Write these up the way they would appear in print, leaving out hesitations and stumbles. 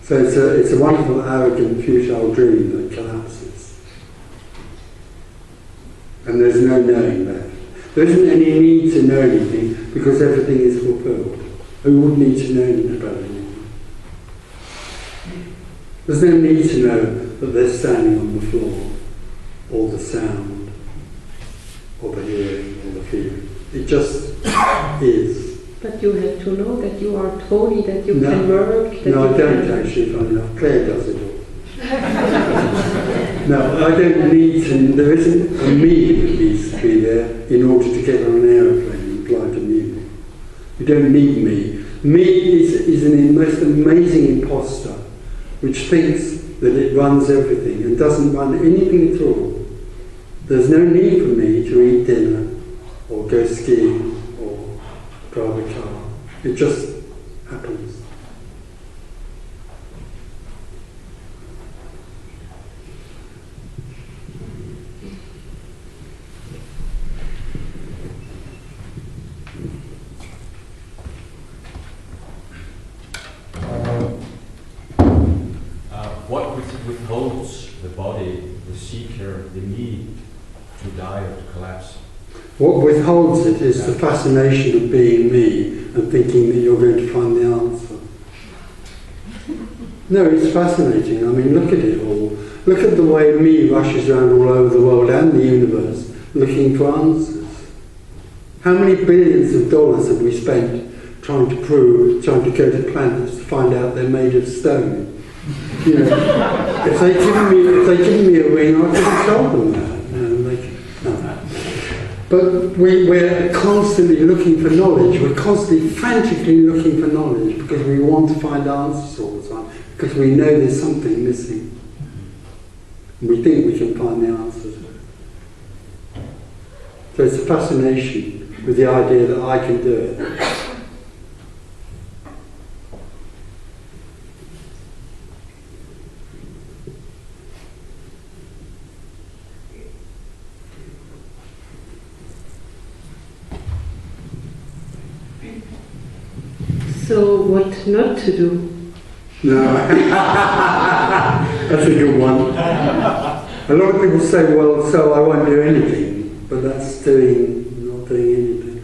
So it's a wonderful, arrogant, futile dream that collapses. And there's no knowing left. There isn't any need to know anything because everything is fulfilled. Who would need to know anything about anything? There's no need to know that they're standing on the floor, or the sound, or the hearing, or the feeling. It just is. But you have to know that you are Tony, that you can work. That no, I don't actually, funny enough. Claire does it all. No, I don't need to. There isn't a me that needs to be there in order to get on an aeroplane and fly to Munich. You don't need me. Me is the most amazing imposter which thinks that it runs everything and doesn't run anything at all. There's no need for me to eat dinner or go skiing or drive a car. It just happens. What withholds the body, the seeker, the me, to die or to collapse? What withholds it is the fascination of being me and thinking that you're going to find the answer. No, it's fascinating. I mean, look at it all. Look at the way me rushes around all over the world and the universe looking for answers. How many billions of dollars have we spent trying to go to planets to find out they're made of stone? You know, if they'd given me a ring, I could have told them that. No. But we're constantly looking for knowledge. We're constantly frantically looking for knowledge because we want to find answers all the time, because we know there's something missing. And we think we can find the answers. So it's a fascination with the idea that I can do it. So what not to do? No, that's a good one. A lot of people say, well, so I won't do anything, but that's not doing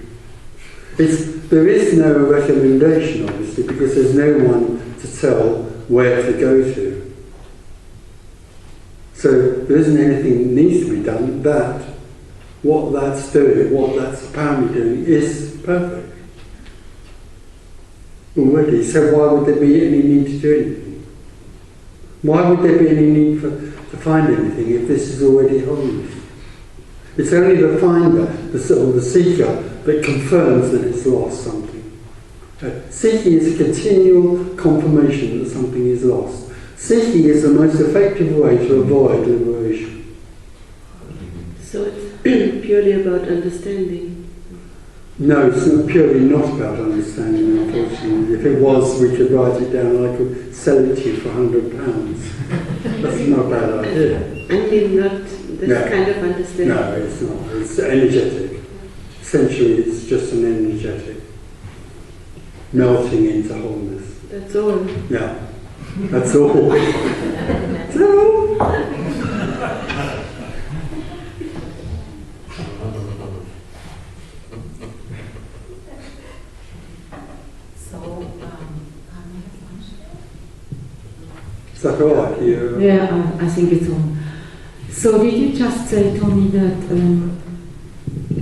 anything. There is no recommendation, obviously, because there's no one to tell where to go to. So there isn't anything that needs to be done. What that's doing, what that's apparently doing, is perfect. Already, so why would there be any need to do anything? Why would there be any need to find anything if this is already wholeness? It's only the finder, the seeker, that confirms that it's lost something. Seeking is a continual confirmation that something is lost. Seeking is the most effective way to avoid liberation. So it's purely about understanding. No, it's purely not about understanding, unfortunately. If it was, we could write it down and I could sell it to you for £100. That's not a bad idea. Only not this kind of understanding. No, it's not. It's energetic. Essentially, it's just an energetic melting into wholeness. That's all. Yeah, that's all. That's all. Is that all right? Yeah, I think it's on. So did you just say, Tony, that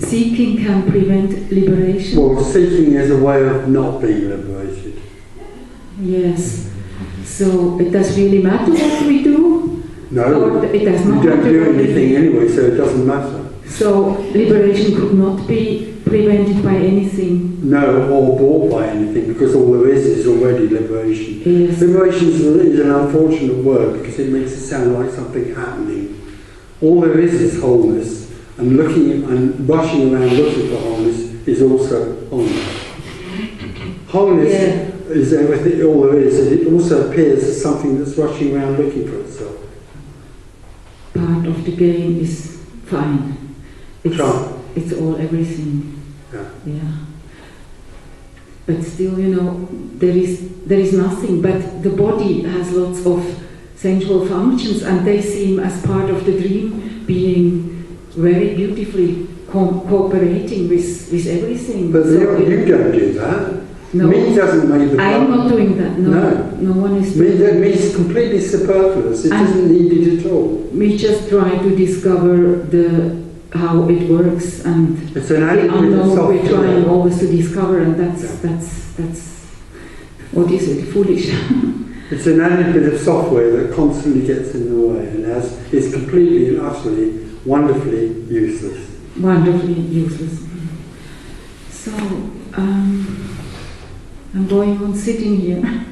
seeking can prevent liberation? Well, seeking is a way of not being liberated. Yes. So it does really matter what we do? No, or it does not you don't matter do what we anything anyway, so it doesn't matter. So liberation could not be prevented by anything? No, or bought by anything, because all there is already liberation. Yes. Liberation is an unfortunate word because it makes it sound like something happening. All there is wholeness, and looking and rushing around looking for wholeness is also wholeness. Wholeness is everything, all there is, and it also appears as something that's rushing around looking for itself. Part of the game is fine. It's all everything. Yeah. Yeah. but still, you know, there is nothing. But the body has lots of sensual functions, and they seem as part of the dream being very beautifully cooperating with everything. But So you don't do that. No, Me doesn't make the I'm not doing that. No one is doing that. Me is completely superfluous. It isn't needed at all. We just try to discover how it works, and It's an the added bit of unknown we're software. trying always to discover, and that's what is it? Foolish. It's an added bit of software that constantly gets in the way and is completely and utterly, wonderfully useless. Wonderfully useless. So I'm going on sitting here.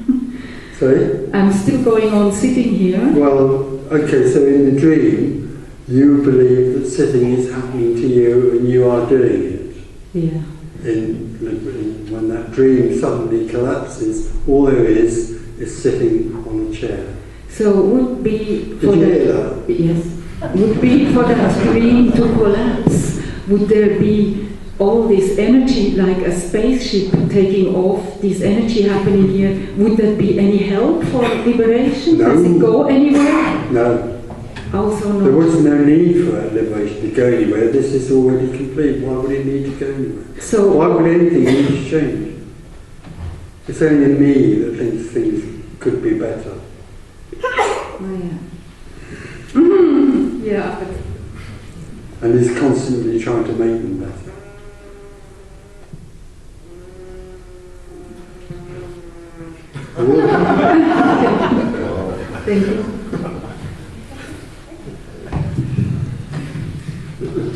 Sorry? I'm still going on sitting here. Well, okay, so in the dream, you believe that sitting is happening to you and you are doing it. Yeah. When that dream suddenly collapses, all there is sitting on a chair. So would be Did for you hear that, yes, would be for that dream to collapse, would there be all this energy like a spaceship taking off, this energy happening here? Would that be any help for liberation? No. Does it go anywhere? No. Also not. There was no need for liberation to go anywhere. This is already complete. Why would it need to go anywhere? So why would anything need to change? It's only me that thinks things could be better. Oh, yeah. Yeah, but And is constantly trying to make them better. thank you.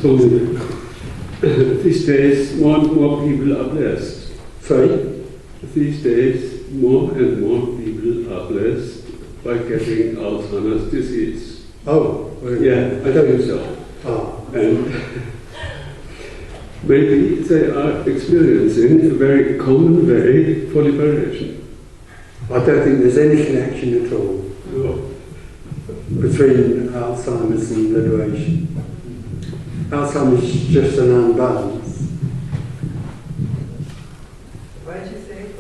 Tony, these days more and more people are blessed. Sorry? These days more and more people are blessed by getting Alzheimer's disease. Oh, well, Yeah, I think so. Oh. And maybe they are experiencing a very common way for liberation. I don't think there's any connection at all No. between Alzheimer's and liberation. Alzheimer's is just an unbalance. Why did you say it,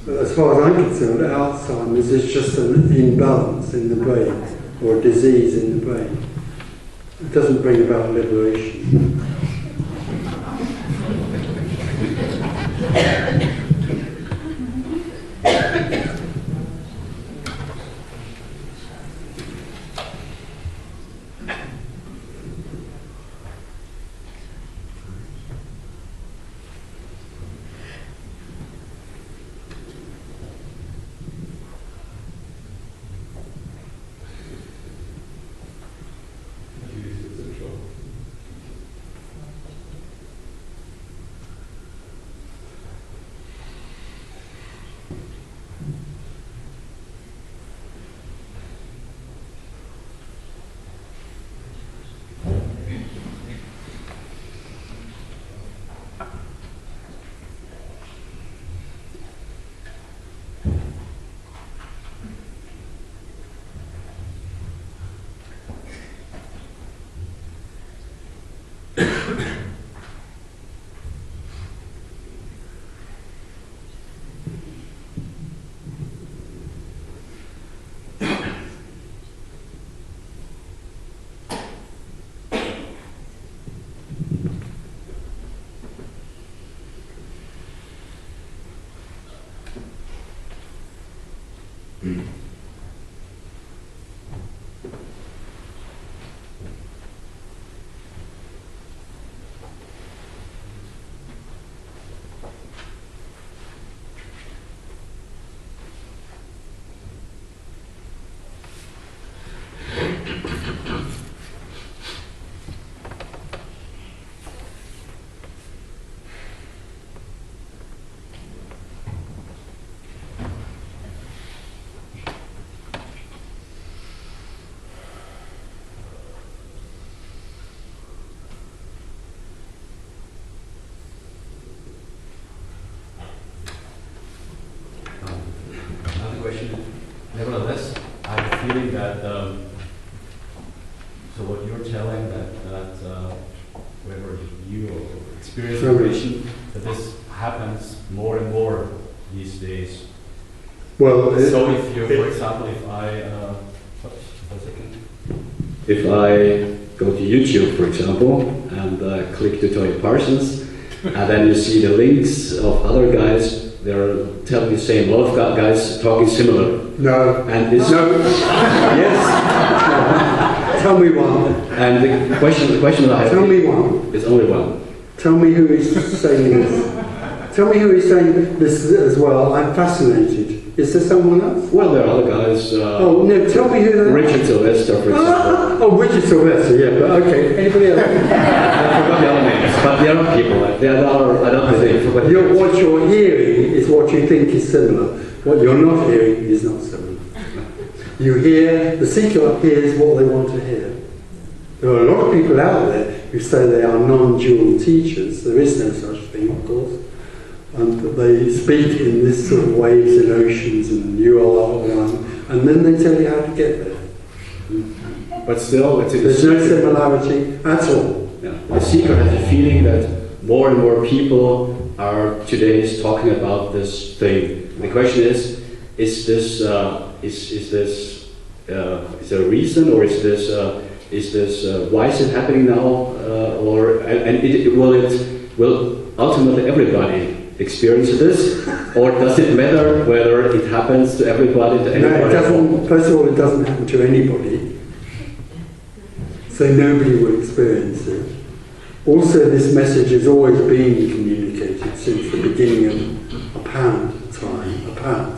But as far as I'm concerned, Alzheimer's is just an imbalance in the brain, or a disease in the brain. It doesn't bring about liberation. Nevertheless, I have a feeling that, so what you're telling that whether you experience liberation, that this happens more and more these days. Well, So if you, for example, if I go to YouTube, for example, and click to Tony Parsons, and then you see the links of other guys, they're telling the same. A lot of guys talking similar. no. And this, No. yes. Tell me one. And the question I have. Tell me one. It's only one. Tell me who is saying this. Tell me who is saying this as well. I'm fascinated. Is there someone else? Well, there are other guys. Oh, no, tell me who they are. Richard Sylvester, for example. Oh, Richard Sylvester, yeah, but okay. Anybody else? I forgot the other names, but there are people. There are, I don't think. What you're hearing is what you think is similar. What you're not hearing is not similar. You hear, the seeker hears what they want to hear. There are a lot of people out there who say they are non-dual teachers. There is no such thing, of course. And they speak in this sort of waves and oceans, and you are one, and then they tell you how to get there. But still, there's no similarity at all. Yeah. The seeker has the feeling that more and more people are today talking about this thing. The question is this is there a reason, or is this why is it happening now, will ultimately everybody experience this, or does it matter whether it happens to everybody? To anybody? No, it doesn't. First of all, it doesn't happen to anybody, so nobody will experience it. Also, this message has always been communicated since the beginning of apparent time.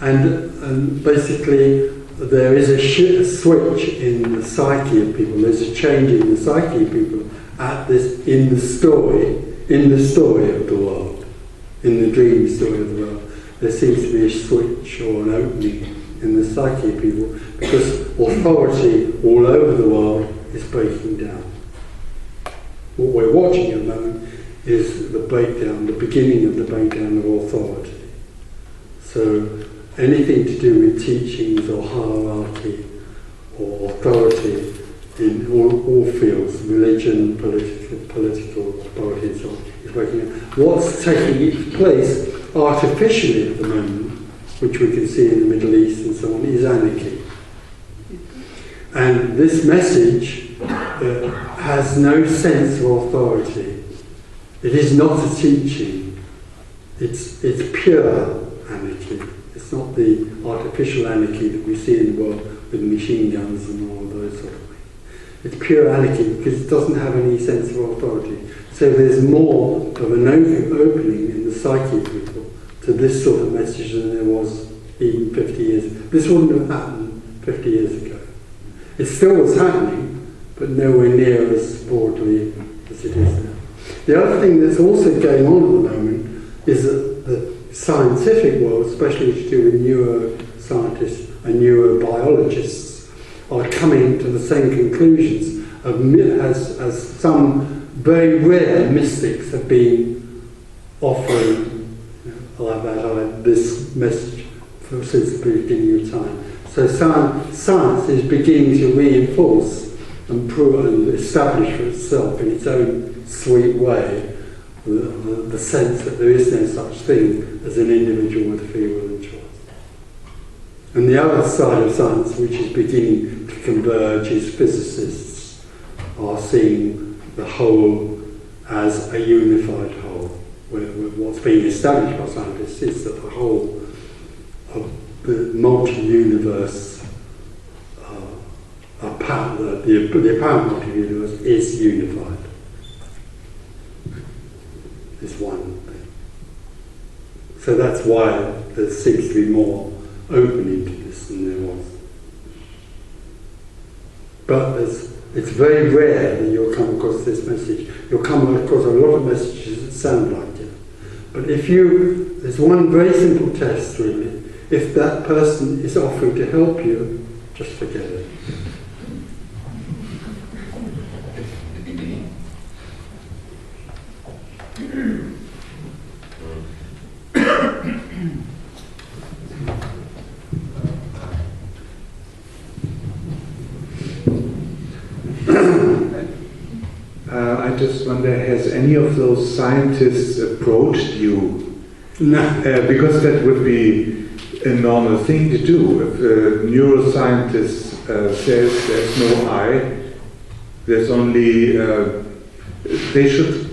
And basically, there is a switch in the psyche of people. There's a change in the psyche of people in the story of the world, in the dream story of the world. There seems to be a switch or an opening in the psyche of people, because authority all over the world is breaking down. What we're watching at the moment is the breakdown, the beginning of the breakdown of authority. So anything to do with teachings or hierarchy or authority in all fields, religion, political authority and so on, is breaking down. What's taking place artificially at the moment, which we can see in the Middle East and so on, is anarchy. And this message has no sense of authority. It is not a teaching. It's pure anarchy. It's not the artificial anarchy that we see in the world with machine guns and all those sort of things. It's pure anarchy because it doesn't have any sense of authority. So there's more of an opening in the psyche of people to this sort of message than there was even 50 years. This wouldn't have happened 50 years ago. It still was happening, but nowhere near as broadly as it is now. The other thing that's also going on at the moment is that the scientific world, especially to do with neuroscientists and neurobiologists, are coming to the same conclusions as some very rare mystics have been offering this message since the beginning of time. So science is beginning to reinforce and prove and establish for itself in its own sweet way the sense that there is no such thing as an individual with free will and choice. And the other side of science, which is beginning to converge, is physicists are seeing the whole as a unified whole. What's being established by scientists is that the whole of the multi-universe, the apparent multi-universe is unified. Is one thing. So that's why there seems to be more opening to this than there was. But it's very rare that you'll come across this message. You'll come across a lot of messages that sound like it. But there's one very simple test really. If that person is offering to help you, just forget it. I just wonder, has any of those scientists approached you? No. Because that would be a normal thing to do. If a neuroscientist says there's no I, there's only, they should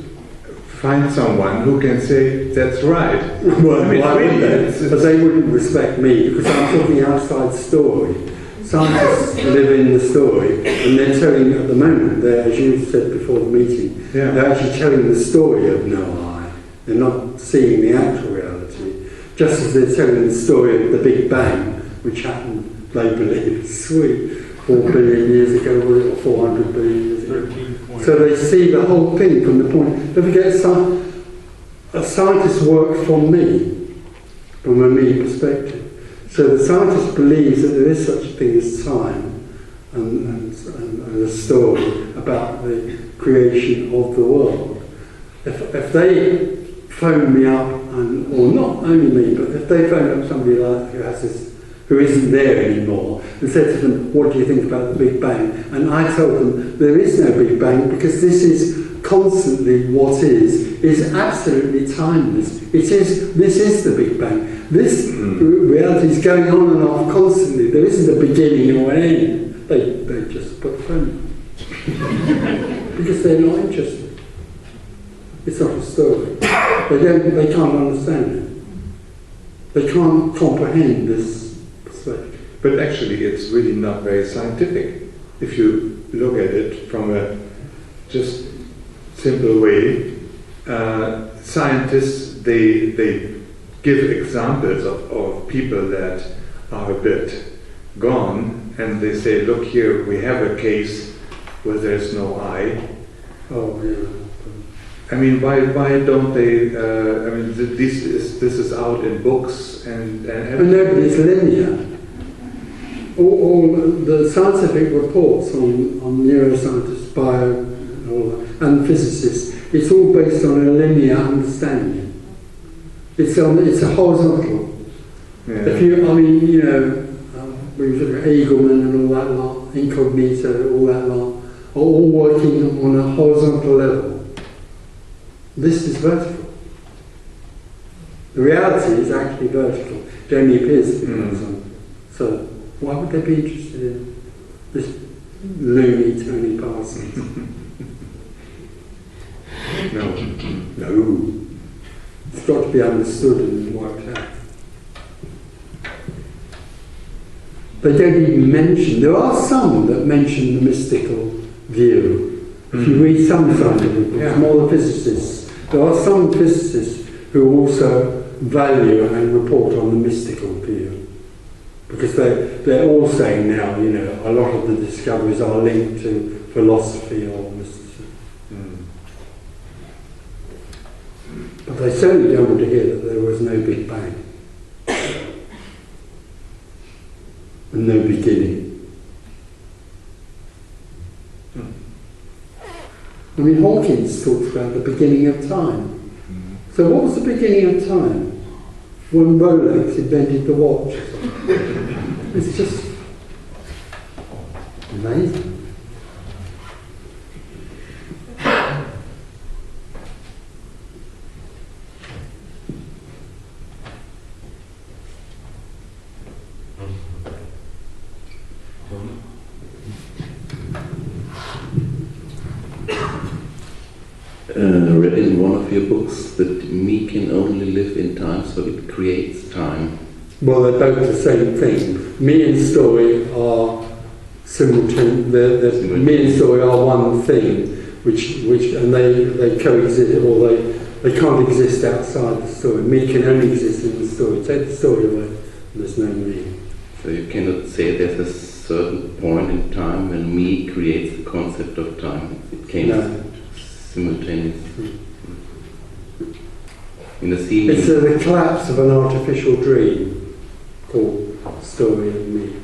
find someone who can say that's right. Well, I mean, why really, would they? But they wouldn't respect me because I'm talking outside story. Scientists live in the story, and they're telling at the moment, as you said before the meeting, they're actually telling the story of no I. They're not seeing the actual reality. Just as they're telling the story of the Big Bang, which happened, they believe, 4 billion years ago, or 400 billion years ago. So they see the whole thing from the point. Don't forget, a scientist works from me, from a me perspective. So the scientist believes that there is such a thing as time and a story about the creation of the world. If they phone me up, or not only me, but if they phone up somebody like who isn't there anymore, and said to them, what do you think about the Big Bang? And I told them, there is no Big Bang because this is constantly what is absolutely timeless. This is the Big Bang. This reality is going on and off constantly. There isn't a beginning or an end. They just put the phone because they're not interested. It's not a story. They can't understand it. They can't comprehend this perspective. But actually, it's really not very scientific. If you look at it from a just simple way, scientists they give examples of people that are a bit gone, and they say, look here, we have a case where there's no I. Oh yeah. I mean, why don't they? I mean, this is out in books and no, but it's linear. All the scientific reports on neuroscientists, bio, and all that, and physicists, it's all based on a linear understanding. It's a horizontal. Yeah. If you, I mean, you know, we look at Eagleman and all that lot, Incognito, all that lot, are all working on a horizontal level. This is vertical. The reality is actually vertical. It only appears to be horizontal. So why would they be interested in this loony Tony Parsons? No. It's got to be understood and worked out. They don't even mention. There are some that mention the mystical view. If you read some scientific books, more the physicists. There are some physicists who also value and report on the mystical view. Because they're all saying now, you know, a lot of the discoveries are linked to philosophy or mysticism. But they certainly don't want to hear that there was no Big Bang. And no beginning. I mean, Hawkins talks about the beginning of time. So what was the beginning of time? When Rolex invented the watch. It's just amazing. I read in one of your books that me can only live in time, so it creates time. Well, they're both the same thing. Me and story are simultaneous. Me and story are one thing, which and they coexist, or they can't exist outside the story. Me can only exist in the story. Take the story away, there's no me. So you cannot say there's a certain point in time when me creates the concept of time. It came simultaneously. In the scene. It's the collapse of an artificial dream called Story of Me.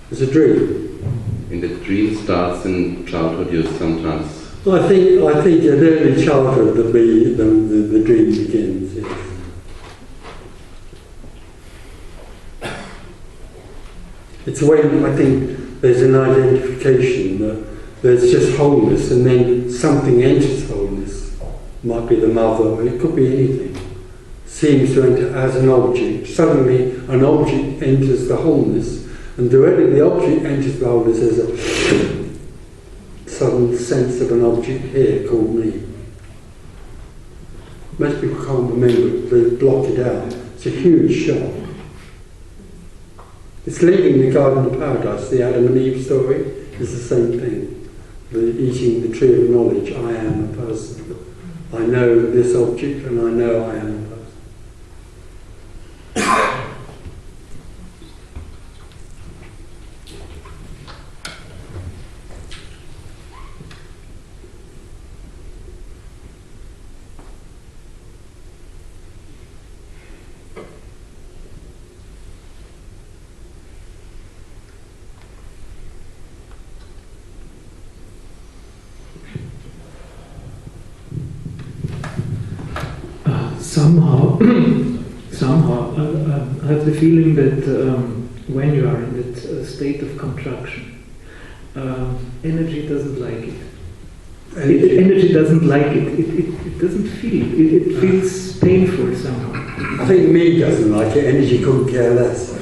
It's a dream. And the dream starts in childhood. You sometimes. Well, I think in early childhood the dream begins. Yes. It's when I think there's an identification that there's just wholeness, and then something enters wholeness. Might be the mother, or it could be anything. Seems to enter as an object. Suddenly an object enters the wholeness, and directly the object enters the wholeness as a sudden sense of an object here called me. Most people can't remember it, they block it out. It's a huge shock. It's leaving the Garden of Paradise, the Adam and Eve story, is the same thing. Eating the tree of knowledge, I am a person. I know this object and I know I am a person. Somehow, I have the feeling that when you are in that state of contraction, energy doesn't like it. Energy doesn't like it. It doesn't feel. It feels painful somehow. I think me doesn't like it. Energy couldn't care less.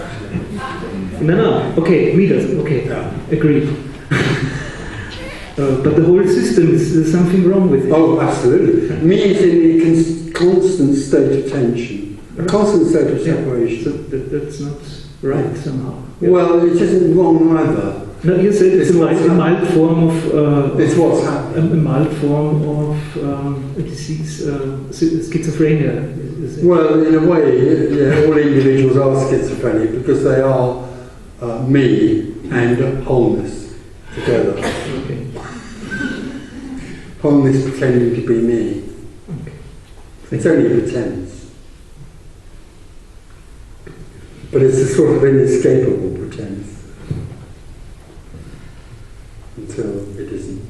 No. Okay, me doesn't. Okay, agreed. But the whole system there's something wrong with it. Oh, absolutely. Me is in a constant state of tension, a constant state of separation. So that's not right somehow. Yeah. Well, it isn't wrong either. No, you said it's a mild form of. It's what's happening. A mild form of a disease, schizophrenia. Well, in a way, yeah, all individuals are schizophrenic because they are me and wholeness together. Okay. Wholeness pretending to be me. Okay. It's only pretense. But it's a sort of inescapable pretense. Until it isn't.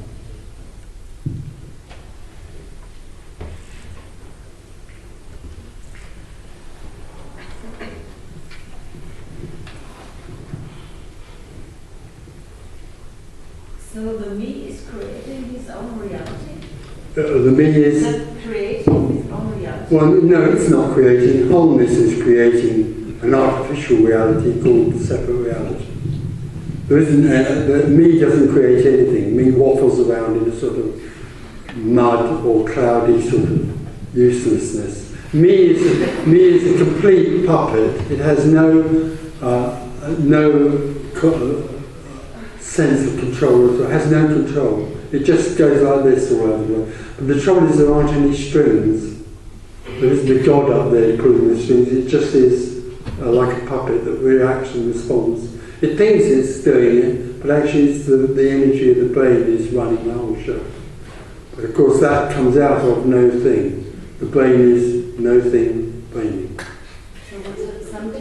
So the me is creating his own reality? The me is... Not creating his own reality? Well, no, it's not creating. Wholeness is creating an artificial reality called separate reality. There isn't, me doesn't create anything. Me waffles around in a sort of mud or cloudy sort of uselessness. Me is a complete puppet. It has no sense of control. It has no control. It just goes like this all over the place. But the trouble is there aren't any strings. There isn't a God up there pulling the strings. It just is like a puppet that reacts and responds. It thinks it's doing it, but actually it's the energy of the brain is running the whole show. But of course that comes out of no thing. The brain is no thing braining. So some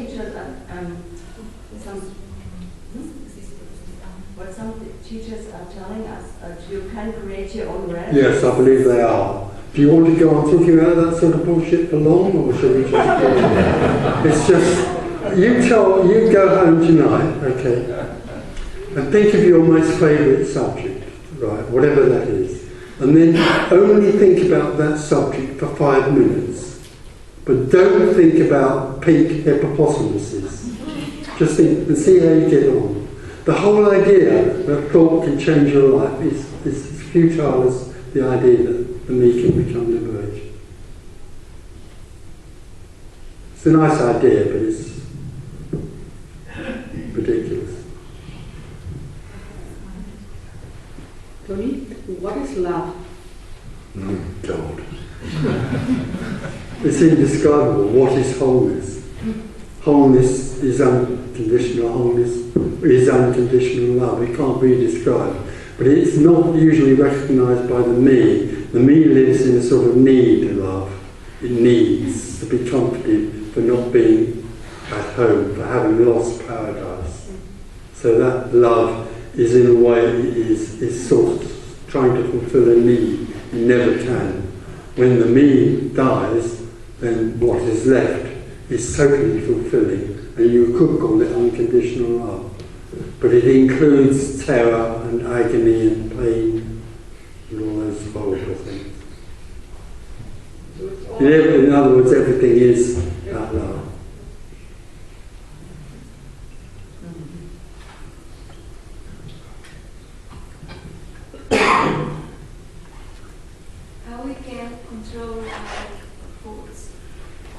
teachers are telling us that you can create your own reality. Yes, I believe they are. Do you want to go on talking about that sort of bullshit for long, or should we just go on? It's just, you go home tonight, okay, and think of your most favourite subject, right, whatever that is, and then only think about that subject for 5 minutes, but don't think about pink hippopotamuses. Just think and see how you get on. The whole idea that thought can change your life is as futile as the idea that the me can become liberated. It's a nice idea, but it's ridiculous. Tony, what is love? Oh, God. It's indescribable. What is wholeness? Wholeness is unconditional. Wholeness is unconditional love. It can't be described. But it's not usually recognised by the me. The me lives in a sort of need to love. It needs to be comforted for not being at home, for having lost paradise. So that love is in a way is sort of trying to fulfill a need. It never can. When the me dies, then what is left is totally fulfilling, and you could call it unconditional love. but it includes terror and agony and pain and all those horrible things. In other words, everything is that love. How we can control our thoughts?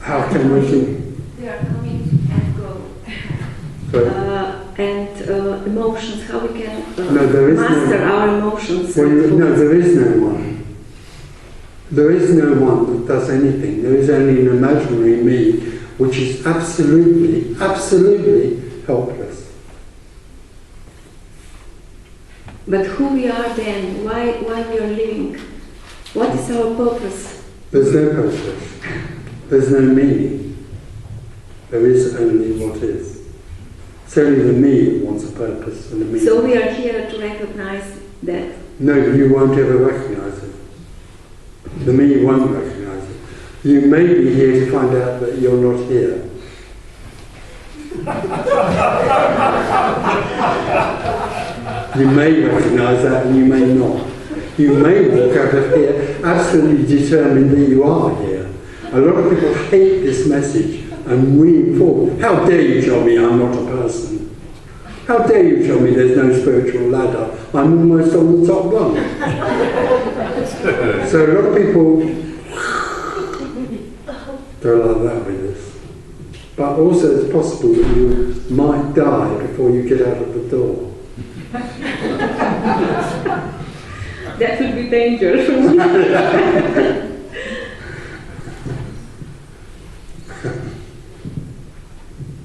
How can we think? They are coming and go. And emotions, how we can No, there is master no- our emotions. Well, and no, thoughts. there is no one. There is no one that does anything. There is only an imaginary me, which is absolutely, absolutely helpless. But who we are then, why we are living, what is our purpose? There's no purpose. There's no meaning. There is only what is. It's only the me that wants a purpose and a meaning. So we are here to recognize that. No, you won't ever recognize it. The me won't recognize it. You may be here to find out that you're not here. You may recognize that and you may not. You may walk out of here absolutely determined that you are here. A lot of people hate this message and reinforce. How dare you tell me I'm not a person? How dare you tell me there's no spiritual ladder? I'm almost on the top rung. So a lot of people go like that with this. But also it's possible that you might die before you get out of the door. That would be dangerous for me.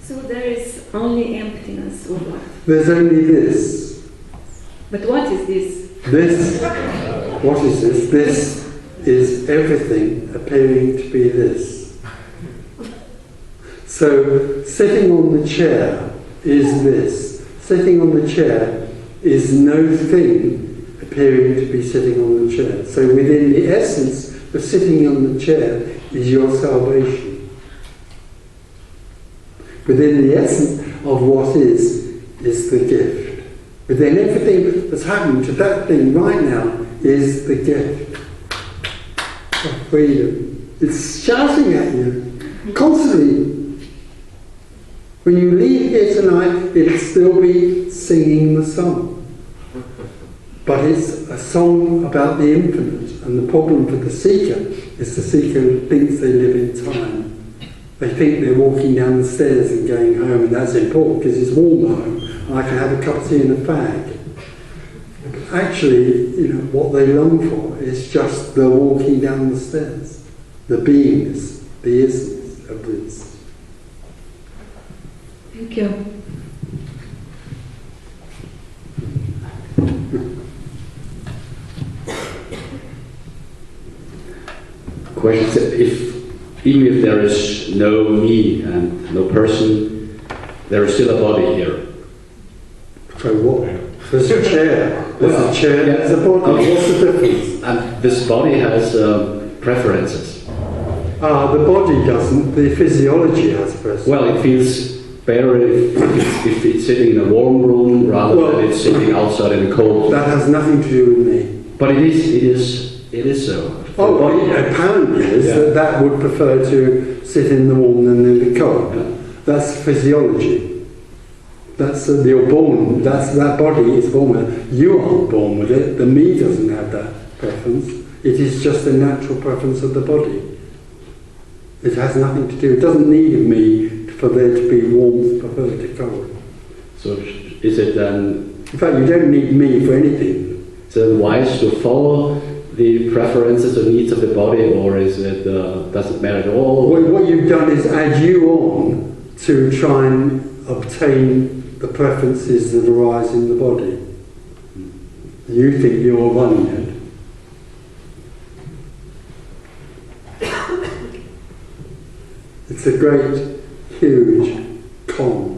So there is only emptiness or what? There's only this. But what is this? This, what is this? This is everything appearing to be this. So sitting on the chair is this. Sitting on the chair is no thing appearing to be sitting on the chair. So within the essence of sitting on the chair is your salvation. Within the essence of what is the gift. Within everything that's happening to that thing right now is the gift of freedom. It's shouting at you constantly. When you leave here tonight, it'll still be singing the song. But it's a song about the infinite, and the problem for the seeker is the seeker thinks they live in time. They think they're walking down the stairs and going home, and that's important because it's warm at home, and I can have a cup of tea and a fag. But actually, what they long for is just the walking down the stairs, the beingness, the isness of this. Thank you. Question: even if there is no me and no person, there is still a body here. So what? There's a chair. There's a chair. There's a body. Okay. What's the difference? And this body has preferences. The body doesn't. The physiology has preferences. Well, it feels better if it's sitting in a warm room rather than it's sitting outside in the cold. That has nothing to do with me. But it is so. Oh, well, apparently is that would prefer to sit in the warm than in the cold. Yeah. That's physiology. That's you're born. That body is born with it. You aren't born with it. The me doesn't have that preference. It is just a natural preference of the body. It has nothing to do. It doesn't need me for there to be warmth, prefer to cold. So is it then? In fact, you don't need me for anything. So wise to follow the preferences or needs of the body, or is it does it matter at all? What you've done is add you on to try and obtain the preferences that arise in the body. You think you're running it. It's a great, huge con.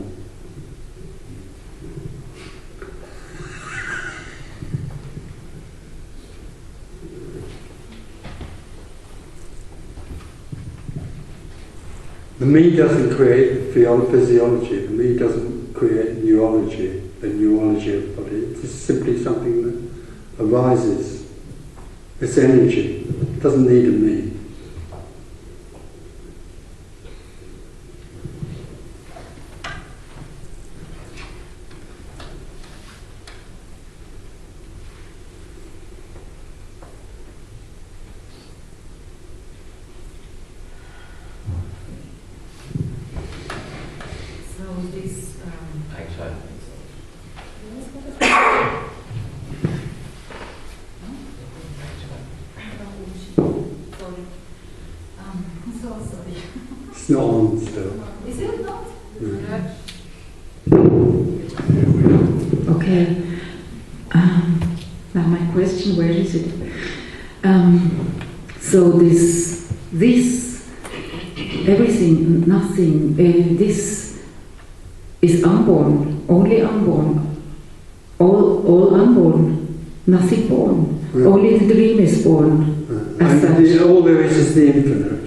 The me doesn't create physiology, the me doesn't create neurology. the neurology of the body. It's just simply something that arises. It's energy. It doesn't need a me. It's not on still. Is it not? Okay. Now my question, where is it? So this, everything, nothing, this is unborn, only unborn, all unborn, nothing born. Only the dream is born. And all there is the infinite.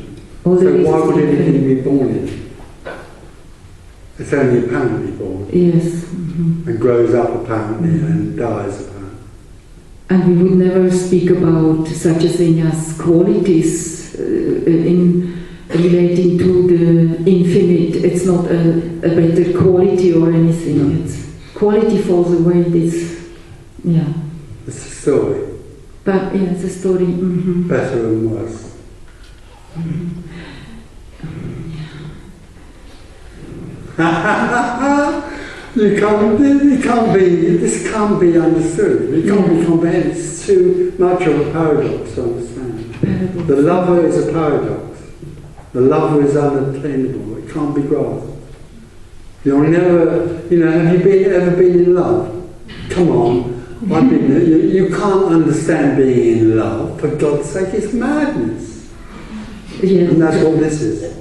All So why would the anything infinite. be born in? It's only apparently born. Yes. And grows up apparently and dies apparently. And we would never speak about such a thing as qualities in relating to the infinite. It's not a better quality or anything. No. It's quality falls away. This, yeah. It's a story. But yeah, it's a story. Better and worse. This can't be understood. It can't be comprehended. It's too much of a paradox to understand. The lover is a paradox. The lover is unattainable. It can't be grasped. You'll never, have you ever been in love? Come on. I've been there. You can't understand being in love. For God's sake, it's madness. Yeah. And that's what this is.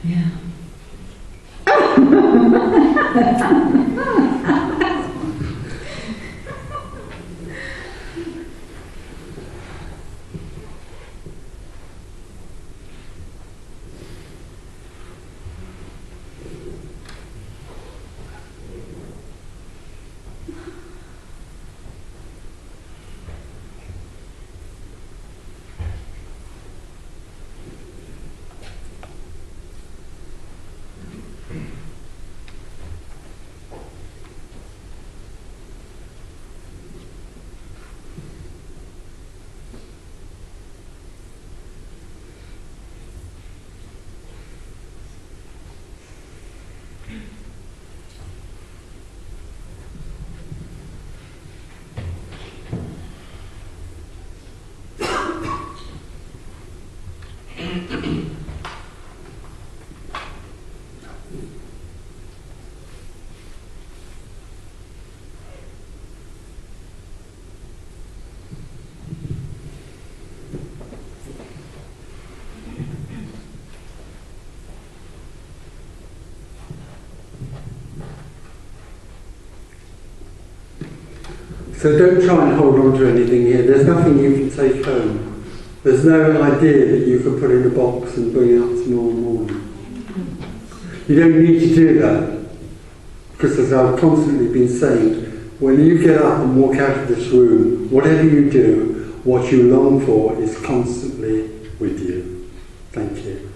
Yeah. So don't try and hold on to anything here. There's nothing you can take home. There's no idea that you can put in a box and bring out tomorrow morning. You don't need to do that. Because as I've constantly been saying, when you get up and walk out of this room, whatever you do, what you long for is constantly with you. Thank you.